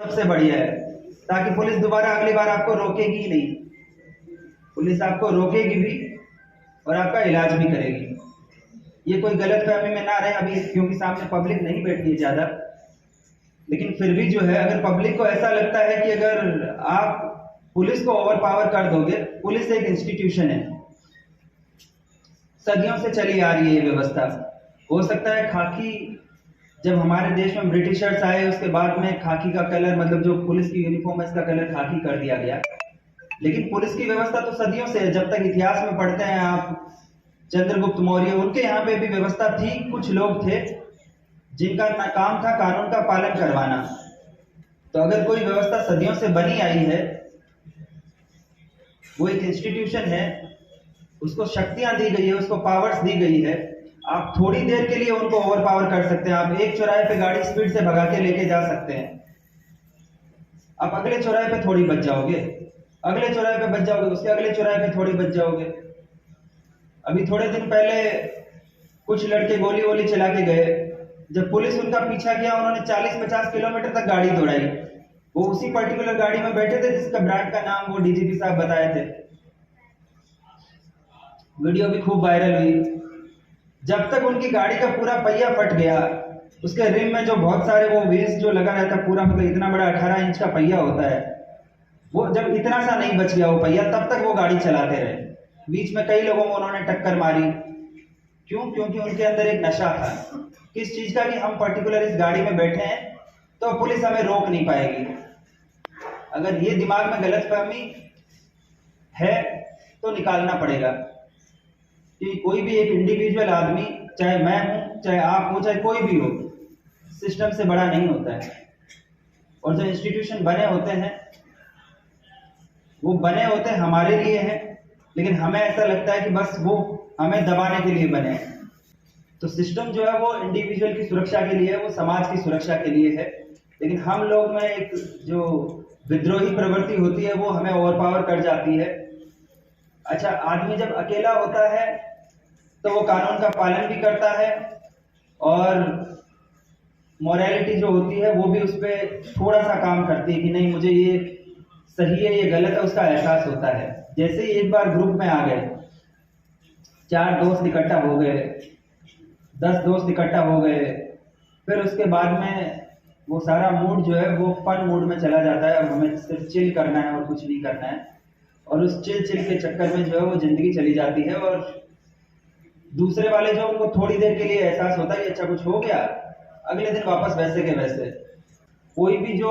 सबसे बढ़िया है, ताकि पुलिस दोबारा अगली बार आपको रोकेगी ही नहीं। पुलिस आपको रोकेगी भी और आपका इलाज भी करेगी। ये कोई गलत फहमी में ना रहे अभी, क्योंकि सामने पब्लिक नहीं बैठी है ज्यादा, लेकिन फिर भी जो है, अगर पब्लिक को ऐसा लगता है कि अगर आप पुलिस को ओवर पावर कर दोगे, पुलिस एक इंस्टीट्यूशन है, सदियों से चली आ रही है ये व्यवस्था। हो सकता है खाकी, जब हमारे देश में ब्रिटिशर्स आए उसके बाद में खाकी का कलर, मतलब जो पुलिस की यूनिफॉर्म है इसका कलर खाकी कर दिया गया, लेकिन पुलिस की व्यवस्था तो सदियों से है। जब तक इतिहास में पढ़ते हैं आप, चंद्रगुप्त मौर्य, उनके यहाँ पे भी व्यवस्था थी। कुछ लोग थे जिनका काम था कानून का पालन करवाना। तो अगर कोई व्यवस्था सदियों से बनी आई है, वो एक इंस्टीट्यूशन है, उसको शक्तियां दी गई है, उसको पावर्स दी गई है, आप थोड़ी देर के लिए उनको ओवर पावर कर सकते हैं। आप एक चौराहे पे गाड़ी स्पीड से भगा के लेके जा सकते हैं, आप अगले चौराहे पे थोड़ी बच जाओगे, अगले चौराहे पे बच जाओगे, उसके अगले चौराहे पे थोड़ी बच जाओगे। अभी थोड़े दिन पहले कुछ लड़के गोली वोली चला के गए, जब पुलिस उनका पीछा किया, उन्होंने 40-50 किलोमीटर तक गाड़ी दौड़ाई। वो उसी पर्टिकुलर गाड़ी में बैठे थे जिसका ब्रांड का नाम वो डीजीपी साहब बताए थे। वीडियो भी खूब वायरल हुई। जब तक उनकी गाड़ी का पूरा पहिया फट गया, उसके रिम में जो बहुत सारे वो व्हील्स जो लगा रहता पूरा, मतलब इतना बड़ा 18 इंच का पहिया होता है, वो जब इतना सा नहीं बच गया वो पहिया, तब तक वो गाड़ी चलाते रहे। बीच में कई लोगों को उन्होंने टक्कर मारी। क्यों? क्योंकि उनके अंदर एक नशा था, किस चीज का, कि हम पर्टिकुलर इस गाड़ी में बैठे हैं तो पुलिस हमें रोक नहीं पाएगी। अगर ये दिमाग में गलतफहमी है तो निकालना पड़ेगा कि कोई भी एक इंडिविजुअल आदमी, चाहे मैं हूं, चाहे आप हो, चाहे कोई भी हो, सिस्टम से बड़ा नहीं होता है। और जो इंस्टीट्यूशन बने होते हैं वो बने होते हैं हमारे लिए हैं, लेकिन हमें ऐसा लगता है कि बस वो हमें दबाने के लिए बने हैं। तो सिस्टम जो है वो इंडिविजुअल की सुरक्षा के लिए है, वो समाज की सुरक्षा के लिए है, लेकिन हम लोग में एक जो विद्रोही प्रवृत्ति होती है वो हमें ओवरपावर कर जाती है। अच्छा, आदमी जब अकेला होता है तो वो कानून का पालन भी करता है, और मोरालिटी जो होती है वो भी उस पर थोड़ा सा काम करती है कि नहीं, मुझे ये सही है ये गलत है, उसका एहसास होता है। जैसे ही एक बार ग्रुप में आ गए, 4 दोस्त इकट्ठा हो गए, 10 दोस्त इकट्ठा हो गए, फिर उसके बाद में वो सारा मूड जो है वो फन मूड में चला जाता है, और हमें सिर्फ चिल करना है और कुछ नहीं करना है। और उस चिल के चक्कर में जो है वो जिंदगी चली जाती है, और दूसरे वाले जो, उनको थोड़ी देर के लिए एहसास होता है कि अच्छा कुछ हो गया, अगले दिन वापस वैसे के वैसे। कोई भी जो